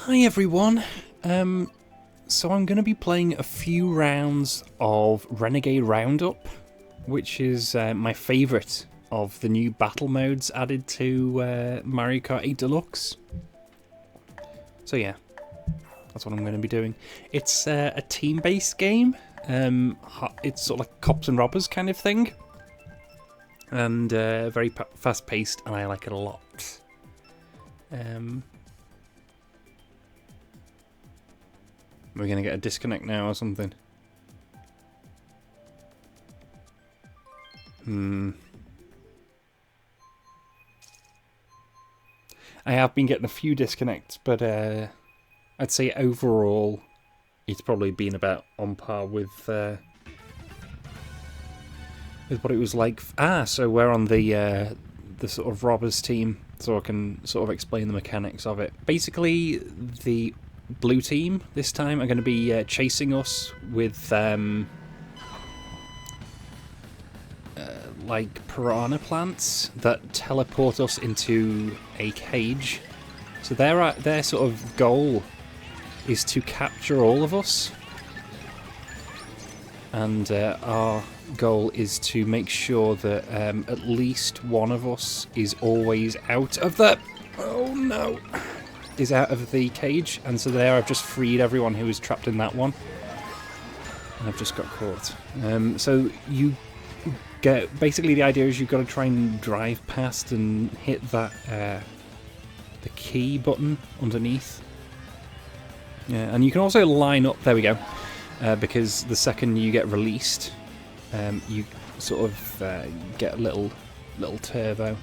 Hi everyone. So I'm going to be playing a few rounds of Renegade Roundup, which is my favourite of the new battle modes added to Mario Kart 8 Deluxe. So yeah, that's what I'm going to be doing. It's a team-based game. It's sort of like cops and robbers kind of thing, and very fast-paced, and I like it a lot. We're going to get a disconnect now or something. I have been getting a few disconnects, but I'd say overall it's probably been about on par with what it was like. So we're on the sort of robbers team, so I can sort of explain the mechanics of it. Basically, the blue team this time are going to be chasing us with like piranha plants that teleport us into a cage. So their sort of goal is to capture all of us, and our goal is to make sure that at least one of us is always out of the out of the cage. And so there I've just freed everyone who was trapped in that one, and I've just got caught. So you get, basically the idea is you've got to try and drive past and hit that the key button underneath. Yeah, and you can also line up, there we go, because the second you get released, you sort of get a little turbo.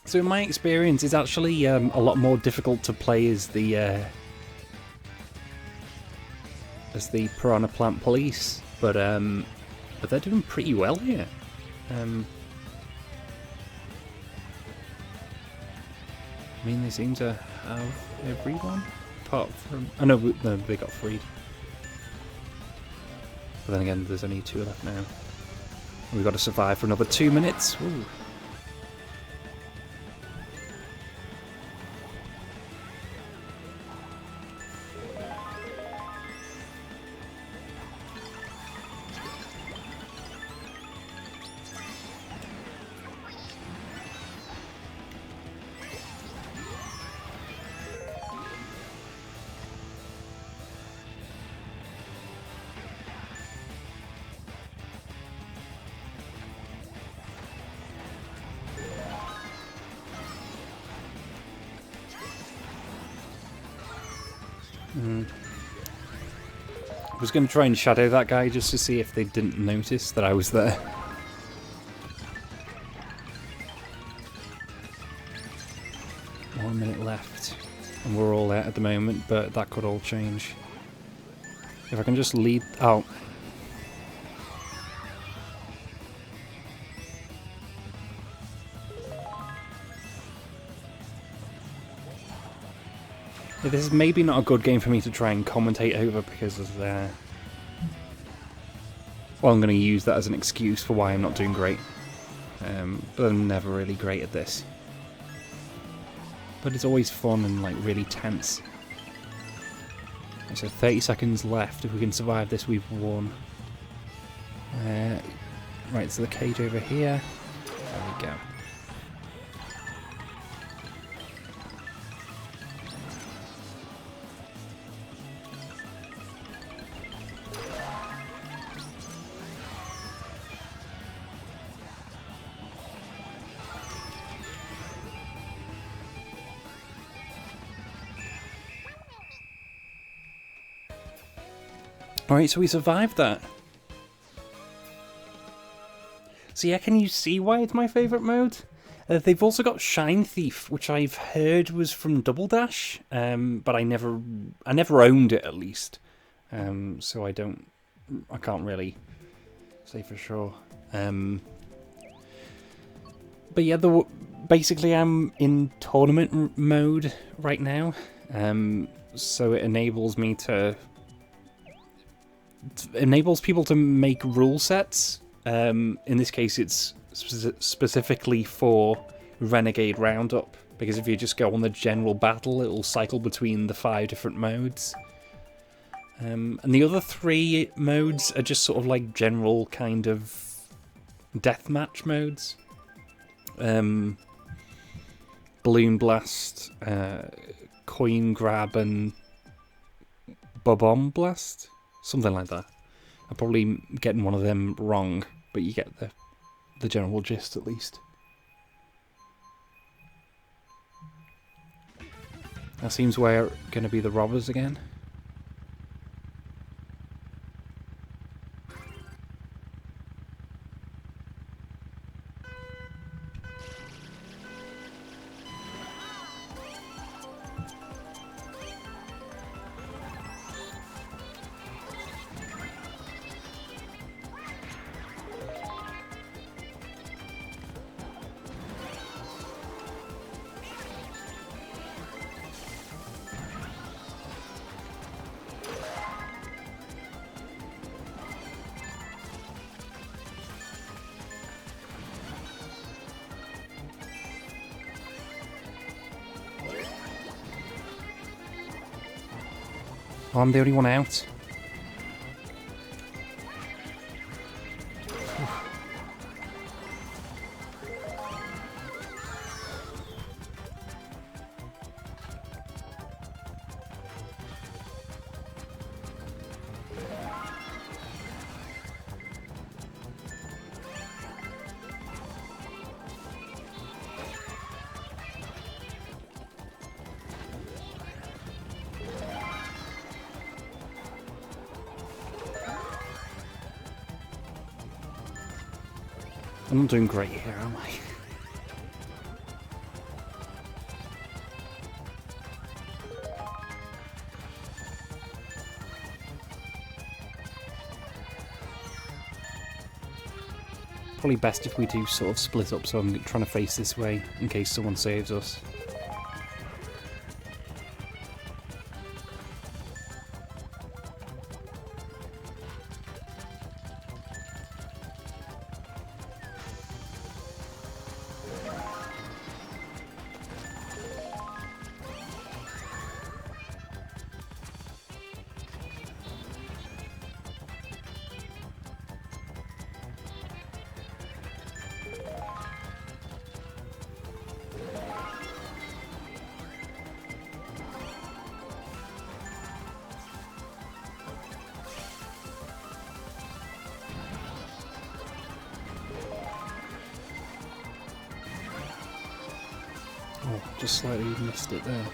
So in my experience, it's actually a lot more difficult to play as the piranha plant police, but they're doing pretty well here. I mean, they seem to have everyone apart from. Oh no, they got freed. But then again, there's only 2 left now. We've got to survive for another 2 minutes. Ooh. I was going to try and shadow that guy just to see if they didn't notice that I was there. One minute left, and we're all out at the moment, but that could all change. If I can just lead. Oh. Yeah, this is maybe not a good game for me to try and commentate over because of well, I'm going to use that as an excuse for why I'm not doing great. But I'm never really great at this. But it's always fun and like really tense. So 30 seconds left. If we can survive this, we've won. Right, so the cage over here. There we go. Alright, so we survived that. So yeah, can you see why it's my favourite mode? They've also got Shine Thief, which I've heard was from Double Dash, but I never owned it at least, so I can't really say for sure. But yeah, basically I'm in tournament mode right now, so it enables people to make rule sets. In this case, it's specifically for Renegade Roundup, because if you just go on the general battle, it'll cycle between the 5 different modes. And the other 3 modes are just sort of like general kind of deathmatch modes. Balloon Blast, Coin Grab, and Bomb Blast? Something like that. I'm probably getting one of them wrong, but you get the general gist at least. That seems we're going to be the robbers again. Oh, I'm the only one out. I'm not doing great here, am I? Probably best if we do sort of split up, so I'm trying to face this way in case someone saves us. Oh, just slightly missed it there.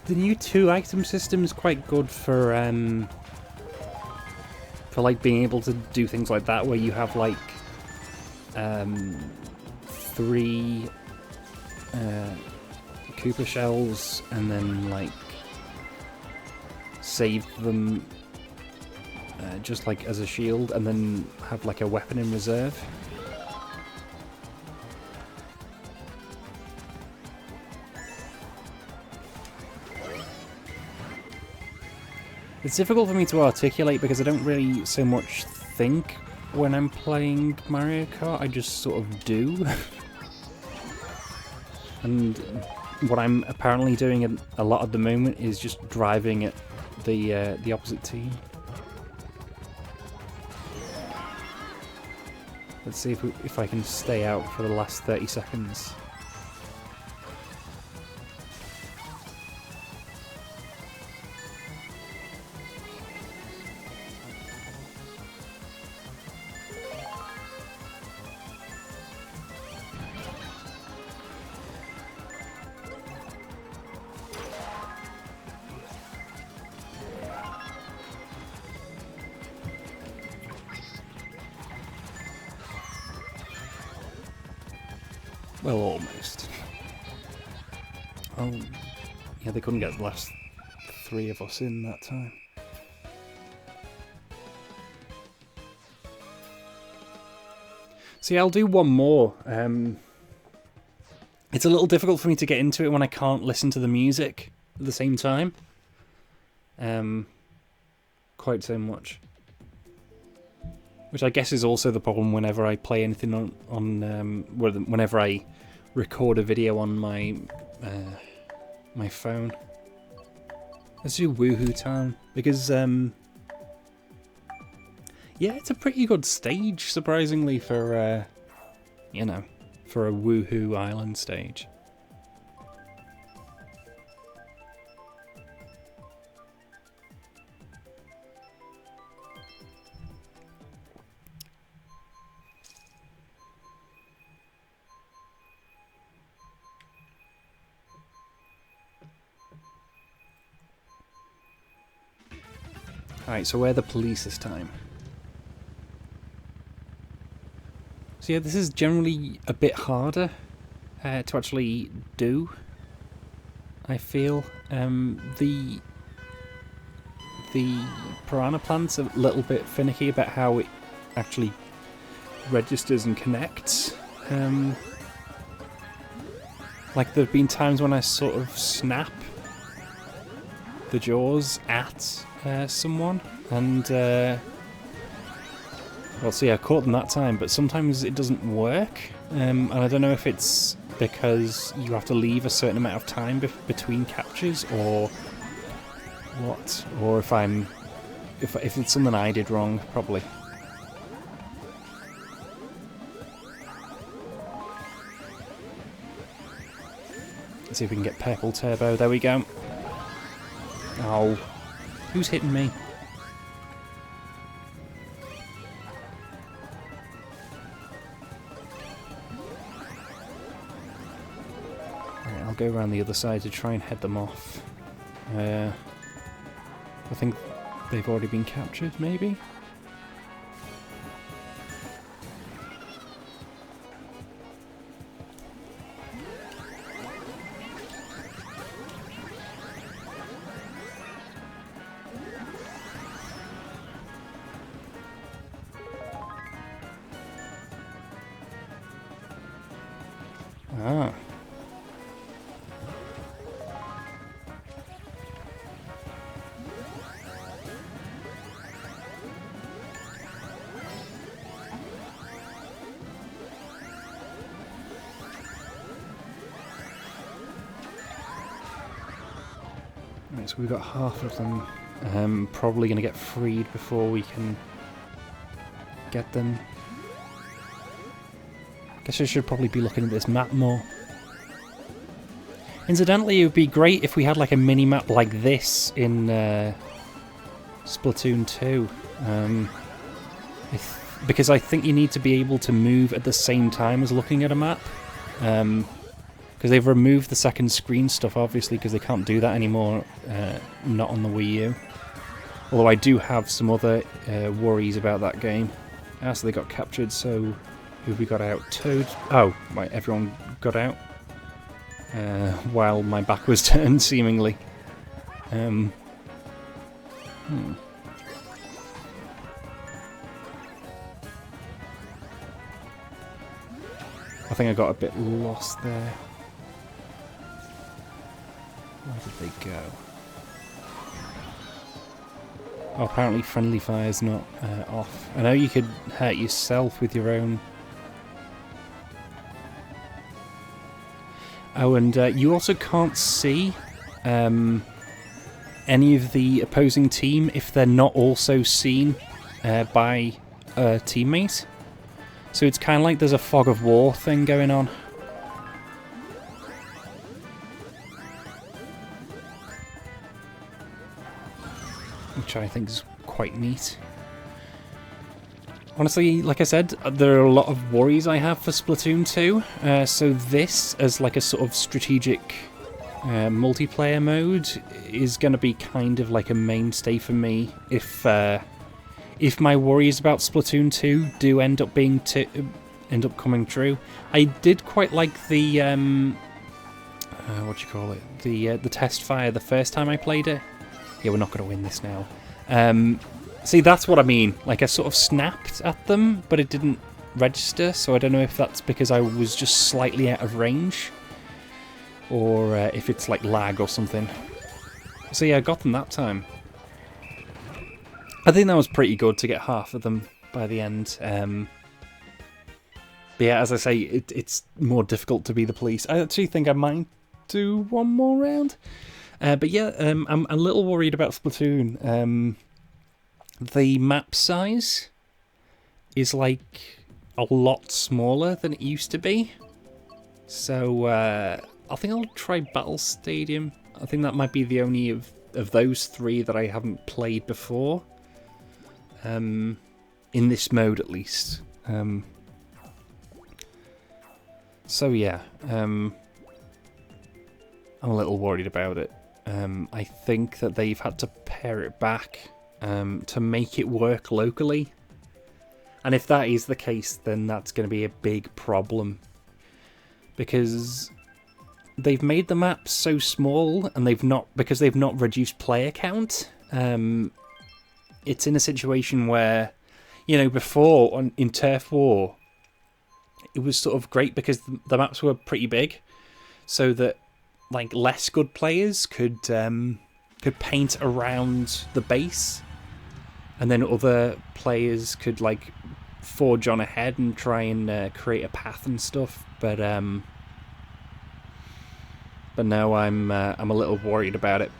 The new 2-item system is quite good for like being able to do things like that, where you have like 3 Koopa shells and then like save them just like as a shield, and then have like a weapon in reserve. It's difficult for me to articulate because I don't really so much think when I'm playing Mario Kart, I just sort of do. And what I'm apparently doing a lot at the moment is just driving at the opposite team. Let's see if I can stay out for the last 30 seconds. Well, almost. Oh, yeah, they couldn't get the last 3 of us in that time. See, I'll do one more. It's a little difficult for me to get into it when I can't listen to the music at the same time. Quite so much. Which I guess is also the problem whenever I play anything whenever I record a video on my my phone. Let's do Woohoo Town because yeah, it's a pretty good stage, surprisingly, for you know, for a Woohoo Island stage. Alright, so we're the police this time. So yeah, this is generally a bit harder to actually do, I feel. The piranha plant's a little bit finicky about how it actually registers and connects. Like there have been times when I sort of snap the jaws at someone, and well, see, I caught them that time, but sometimes it doesn't work, and I don't know if it's because you have to leave a certain amount of time between captures, or what, or if it's something I did wrong, probably. Let's see if we can get purple turbo. There we go. Oh. Who's hitting me? Right, I'll go around the other side to try and head them off. I think they've already been captured, maybe? Ah. Right, so we've got half of them. Probably going to get freed before we can get them. Guess I should probably be looking at this map more. Incidentally, it would be great if we had like a mini-map like this in Splatoon 2. Because I think you need to be able to move at the same time as looking at a map. Because they've removed the second screen stuff, obviously, because they can't do that anymore, not on the Wii U. Although I do have some other worries about that game. Ah, so they got captured, so... Who we got out? Toad. Oh, right, everyone got out. While my back was turned, seemingly. I think I got a bit lost there. Where did they go? Oh, apparently friendly fire's not off. I know you could hurt yourself with your own... Oh, and you also can't see any of the opposing team if they're not also seen by a teammate. So it's kind of like there's a fog of war thing going on. Which I think is quite neat. Honestly, like I said, there are a lot of worries I have for Splatoon 2, so this, as like a sort of strategic multiplayer mode, is going to be kind of like a mainstay for me if my worries about Splatoon 2 do end up being end up coming true. I did quite like the what do you call it? The test fire the first time I played it. Yeah, we're not going to win this now. See, that's what I mean. Like, I sort of snapped at them, but it didn't register, so I don't know if that's because I was just slightly out of range, or if it's like lag or something. So yeah, I got them that time. I think that was pretty good to get half of them by the end. But yeah, as I say, it's more difficult to be the police. I actually think I might do one more round. But yeah, I'm a little worried about Splatoon. The map size is like a lot smaller than it used to be. So I think I'll try Battle Stadium. I think that might be the only of those three that I haven't played before. In this mode, at least. So yeah, I'm a little worried about it. I think that they've had to pare it back to make it work locally. And if that is the case, then that's going to be a big problem. Because they've made the maps so small, and because they've not reduced player count. It's in a situation where, you know, before in Turf War, it was sort of great because the maps were pretty big, so that like less good players could paint around the base, and then other players could like forge on ahead and try and create a path and stuff. But now I'm a little worried about it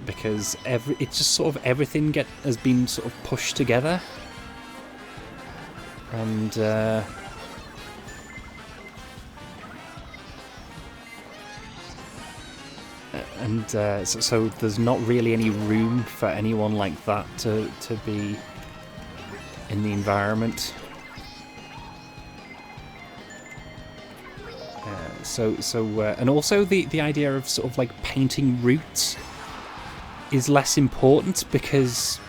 because it's just sort of everything has been sort of pushed together, and so there's not really any room for anyone like that to be in the environment. And also the idea of sort of like painting routes is less important because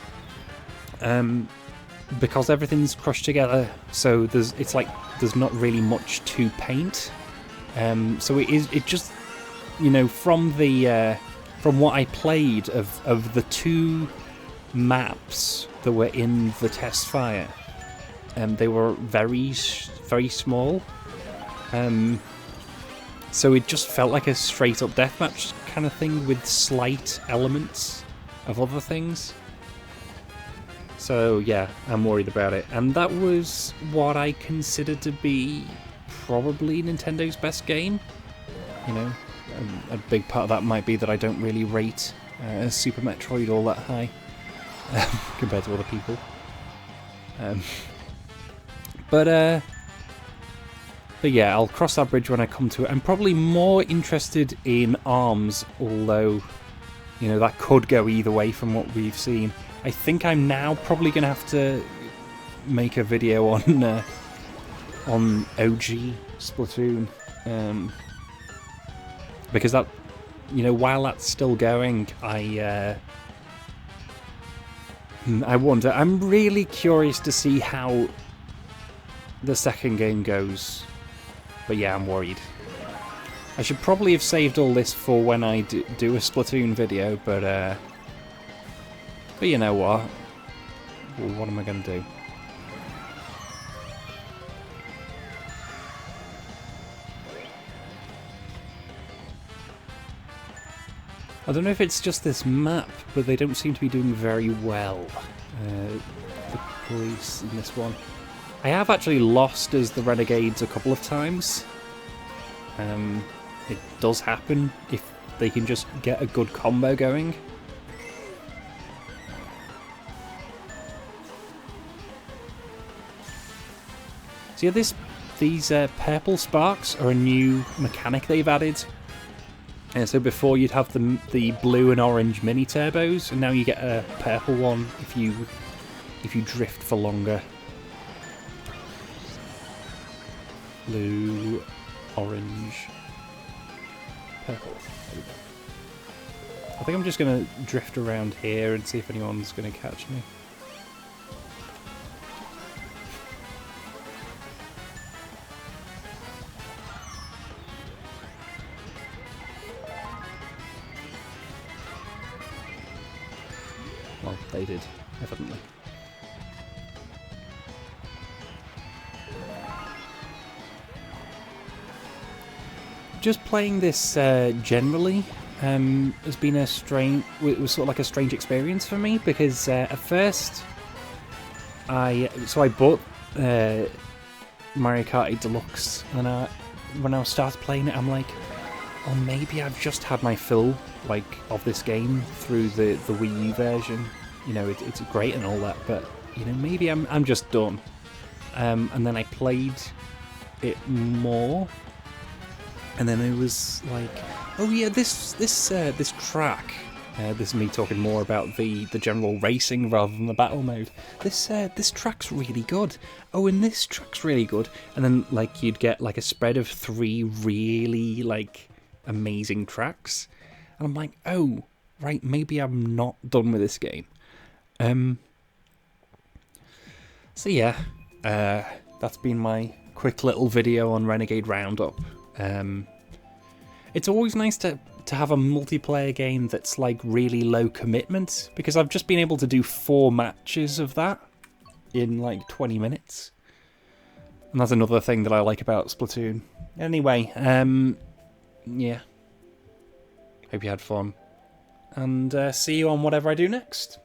everything's crushed together. So it's like there's not really much to paint. So it just, you know, from what I played of the two maps that were in the test fire, they were very, very small. So it just felt like a straight up deathmatch kind of thing with slight elements of other things. So yeah, I'm worried about it. And that was what I consider to be probably Nintendo's best game. You know, a big part of that might be that I don't really rate Super Metroid all that high compared to other people. But yeah, I'll cross that bridge when I come to it. I'm probably more interested in ARMS, although, you know, that could go either way from what we've seen. I think I'm now probably going to have to make a video on OG Splatoon. Because that, you know, while that's still going, I wonder. I'm really curious to see how the second game goes. But yeah, I'm worried. I should probably have saved all this for when I do a Splatoon video, but you know what? Well, what am I going to do? I don't know if it's just this map, but they don't seem to be doing very well, the police in this one. I have actually lost as the Renegades a couple of times. It does happen if they can just get a good combo going. So yeah, these purple sparks are a new mechanic they've added. So before you'd have the blue and orange mini turbos, and now you get a purple one if you drift for longer. Blue, orange, purple. I think I'm just going to drift around here and see if anyone's going to catch me. updated, evidently. Just playing this generally has been a strange. It was sort of like a strange experience for me because at first, I bought Mario Kart 8 Deluxe, and when I started playing it, I'm like, oh, maybe I've just had my fill of this game through the Wii U version. You know, it's great and all that, but you know, maybe I'm just done. And then I played it more. And then it was like, oh yeah, this track. This is me talking more about the general racing rather than the battle mode. This track's really good. Oh, and this track's really good. And then you'd get a spread of 3 really amazing tracks. And I'm like, oh, right, maybe I'm not done with this game. So yeah, that's been my quick little video on Renegade Roundup. It's always nice to have a multiplayer game that's really low commitment, because I've just been able to do 4 matches of that in 20 minutes. And that's another thing that I like about Splatoon. Anyway, yeah. Hope you had fun. And see you on whatever I do next.